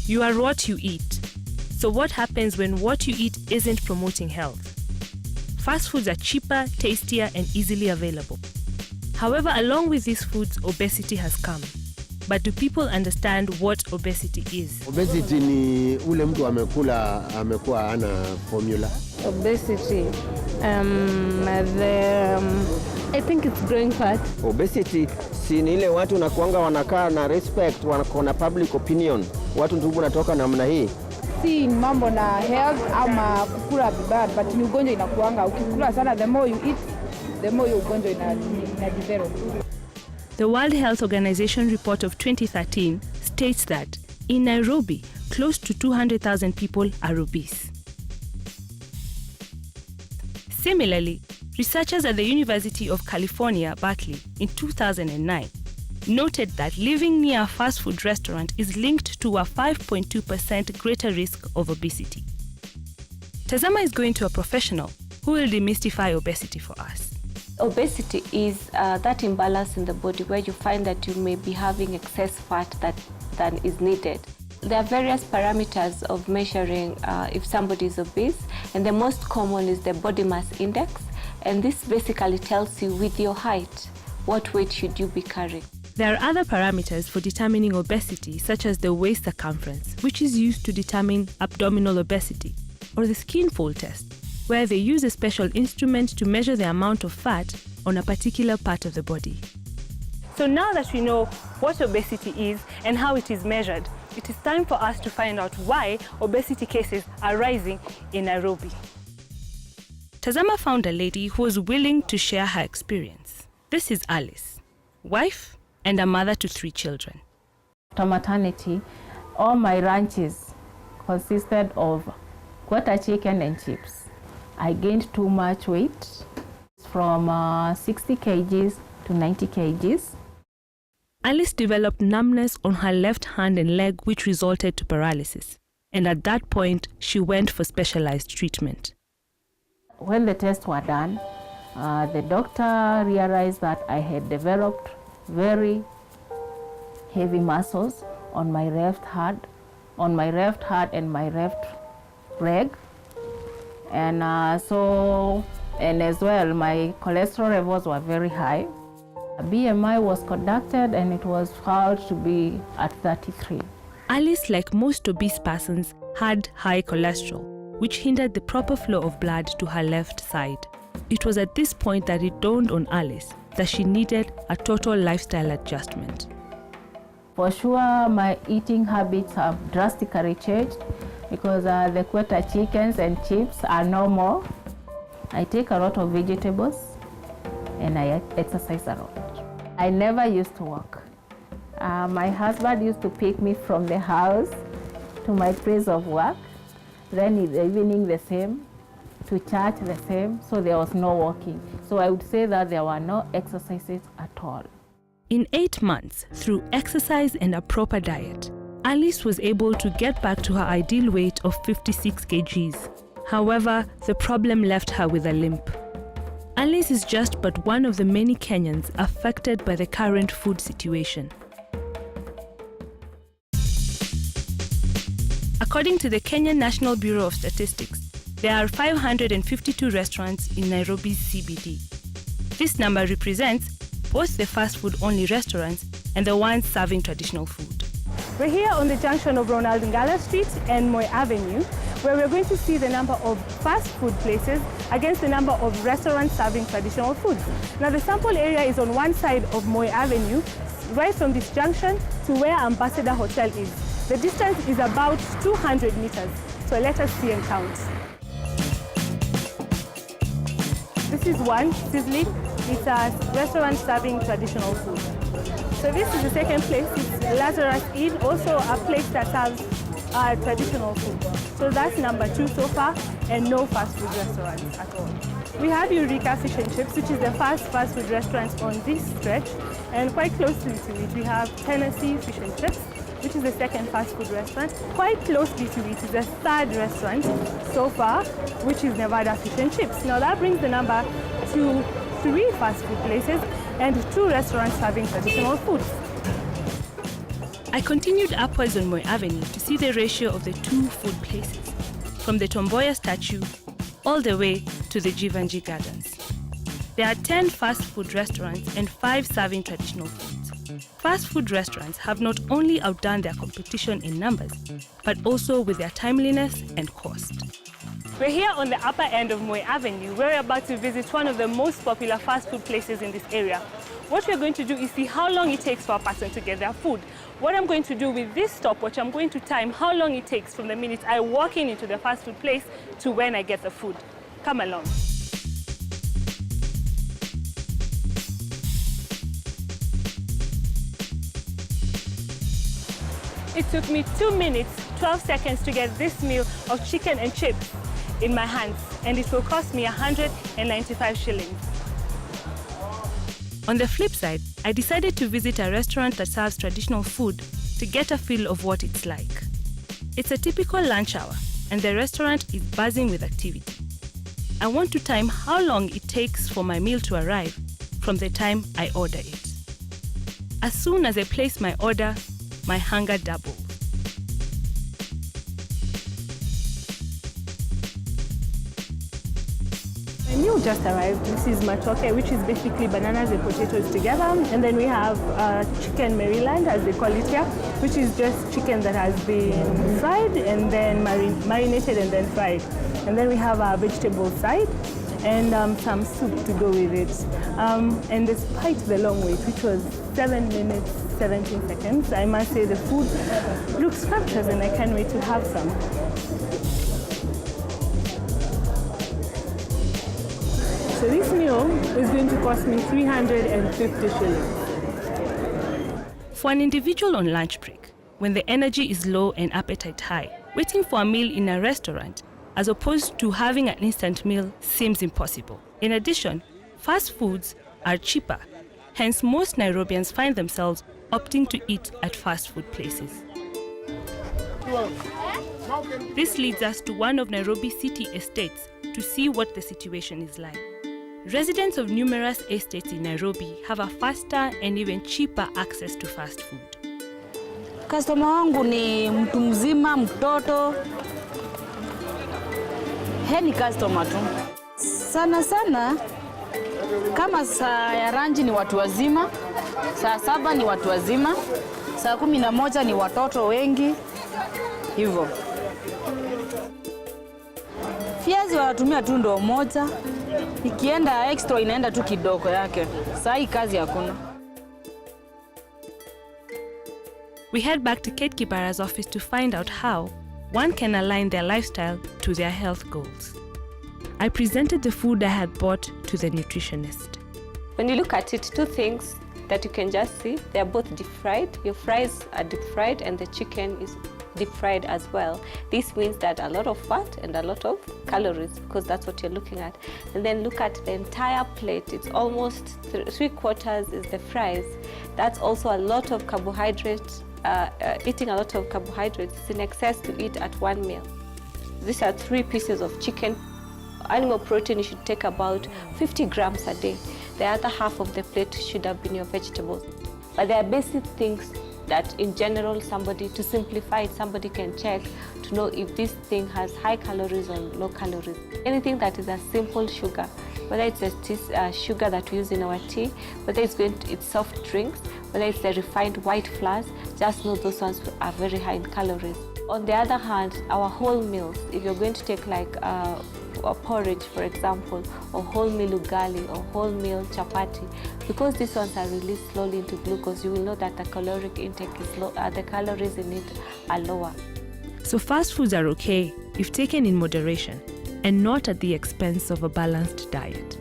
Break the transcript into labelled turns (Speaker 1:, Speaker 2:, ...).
Speaker 1: You are what you eat. So what happens when what you eat isn't promoting health? Fast foods are cheaper, tastier, and easily available. However, along with these foods, obesity has come. But do people understand what obesity is?
Speaker 2: Obesity ni ule mtu amekuwa ana formula.
Speaker 3: Obesity, I think it's growing fat.
Speaker 4: Obesity si ni ile watu nakuanga wanakaa na respect, wanakona public opinion. Watu ndugu natoka namna hii.
Speaker 5: Si mambo na health ama kukula vibaya, but ni ugonjwa inakuanga. Ukikula sana, the more you eat, the more your ugonjwa inadevelop.
Speaker 1: The World Health Organization report of 2013 states that in Nairobi, close to 200,000 people are obese. Similarly, researchers at the University of California, Berkeley, in 2009, noted that living near a fast food restaurant is linked to a 5.2% greater risk of obesity. Tazama is going to a professional who will demystify obesity for us.
Speaker 6: Obesity is that imbalance in the body where you find that you may be having excess fat than is needed. There are various parameters of measuring if somebody is obese, and the most common is the body mass index, and this basically tells you with your height, what weight should you be carrying.
Speaker 1: There are other parameters for determining obesity, such as the waist circumference, which is used to determine abdominal obesity, or the skin fold test, where they use a special instrument to measure the amount of fat on a particular part of the body. So now that we know what obesity is and how it is measured, it is time for us to find out why obesity cases are rising in Nairobi. Tazama found a lady who was willing to share her experience. This is Alice, wife and a mother to 3 children.
Speaker 7: After maternity, all my ranches consisted of quarter chicken and chips. I gained too much weight, from 60 kgs to 90 kgs.
Speaker 1: Alice developed numbness on her left hand and leg, which resulted to paralysis. And at that point, she went for specialized treatment.
Speaker 7: When the tests were done, the doctor realized that I had developed very heavy muscles on my left heart and my left leg. And as well, my cholesterol levels were very high. A BMI was conducted and it was found to be at 33.
Speaker 1: Alice, like most obese persons, had high cholesterol, which hindered the proper flow of blood to her left side. It was at this point that it dawned on Alice that she needed a total lifestyle adjustment.
Speaker 7: For sure, my eating habits have drastically changed because the quarter chickens and chips are no more. I take a lot of vegetables and I exercise a lot. I never used to walk. My husband used to pick me from the house to my place of work, then in the evening the same, to church the same, so there was no walking. So I would say that there were no exercises at all.
Speaker 1: In 8 months, through exercise and a proper diet, Alice was able to get back to her ideal weight of 56 kgs. However, the problem left her with a limp. Alice is just but one of the many Kenyans affected by the current food situation. According to the Kenya National Bureau of Statistics, there are 552 restaurants in Nairobi's CBD. This number represents both the fast food only restaurants and the ones serving traditional food. We're here on the junction of Ronald Ngala Street and Moi Avenue, where we're going to see the number of fast food places against the number of restaurants serving traditional foods. Now the sample area is on one side of Moi Avenue, right from this junction to where Ambassador Hotel is. The distance is about 200 meters, so let us see and count. This is one, Sizzling. It's a restaurant serving traditional food. So this is the second place, it's Lazarus Inn, also a place that serves traditional food. So that's number 2 so far, and no fast food restaurants at all. We have Eureka Fish and Chips, which is the first fast food restaurant on this stretch, and quite closely to it we have Tennessee Fish and Chips, which is the second fast food restaurant. Quite closely to it is the third restaurant so far, which is Nevada Fish and Chips. Now that brings the number to 3 fast food places and 2 restaurants serving traditional foods. I continued upwards on Moi Avenue to see the ratio of the two food places, from the Tomboya statue all the way to the Jivanji Gardens. There are 10 fast food restaurants and 5 serving traditional foods. Fast food restaurants have not only outdone their competition in numbers, but also with their timeliness and cost. We're here on the upper end of Moi Avenue. We're about to visit one of the most popular fast food places in this area. What we're going to do is see how long it takes for a person to get their food. What I'm going to do with this stopwatch, I'm going to time how long it takes from the minute I walk into the fast food place to when I get the food. Come along. It took me 2 minutes, 12 seconds to get this meal of chicken and chips in my hands, and it will cost me 195 shillings. On the flip side, I decided to visit a restaurant that serves traditional food to get a feel of what it's like. It's a typical lunch hour, and the restaurant is buzzing with activity. I want to time how long it takes for my meal to arrive from the time I order it. As soon as I place my order, my hunger doubles. My meal just arrived. This is matoke, which is basically bananas and potatoes together. And then we have chicken Maryland, as they call it here, which is just chicken that has been fried and then marinated and then fried. And then we have our vegetable side and some soup to go with it. And despite the long wait, which was 7 minutes, 17 seconds, I must say the food looks scrumptious and I can't wait to have some. So this meal is going to cost me 350 shillings. For an individual on lunch break, when the energy is low and appetite high, waiting for a meal in a restaurant as opposed to having an instant meal seems impossible. In addition, fast foods are cheaper. Hence, most Nairobians find themselves opting to eat at fast food places. This leads us to one of Nairobi city estates to see what the situation is like. Residents of numerous estates in Nairobi have a faster and even cheaper access to fast food.
Speaker 8: Customer wangu ni mtu mzima, mtoto. Ni customer tu. Sana sana kama saa ya ranji ni watu wazima, saa 7 ni watu wazima, saa 11 ni watoto wengi. Hivyo. Viazi wanatumia tu ndoo moja. Ikienda extra inaenda tu kidogo yake. Saa hii kazi hakuna.
Speaker 1: We head back to Kate Kibara's office to find out how one can align their lifestyle to their health goals. I presented the food I had bought to the nutritionist.
Speaker 6: When you look at it, two things that you can just see, they are both deep fried. Your fries are deep fried and the chicken is deep fried as well. This means that a lot of fat and a lot of calories, because that's what you're looking at. And then look at the entire plate. It's almost 3/4 is the fries. That's also a lot of carbohydrates. Eating a lot of carbohydrates is in excess to eat at one meal. These are 3 pieces of chicken. Animal protein, you should take about 50 grams a day. The other half of the plate should have been your vegetables. But there are basic things that in general to simplify it, somebody can check to know if this thing has high calories or low calories. Anything that is a simple sugar, whether it's a sugar that we use in our tea, whether it's soft drinks, whether it's the refined white flours, just know those ones are very high in calories. On the other hand, our whole meals, if you're going to take like a porridge, for example, or wholemeal ugali or wholemeal chapati, because these ones are released slowly into glucose, you will know that the caloric intake is low, the calories in it are lower.
Speaker 1: So fast foods are okay if taken in moderation and not at the expense of a balanced diet.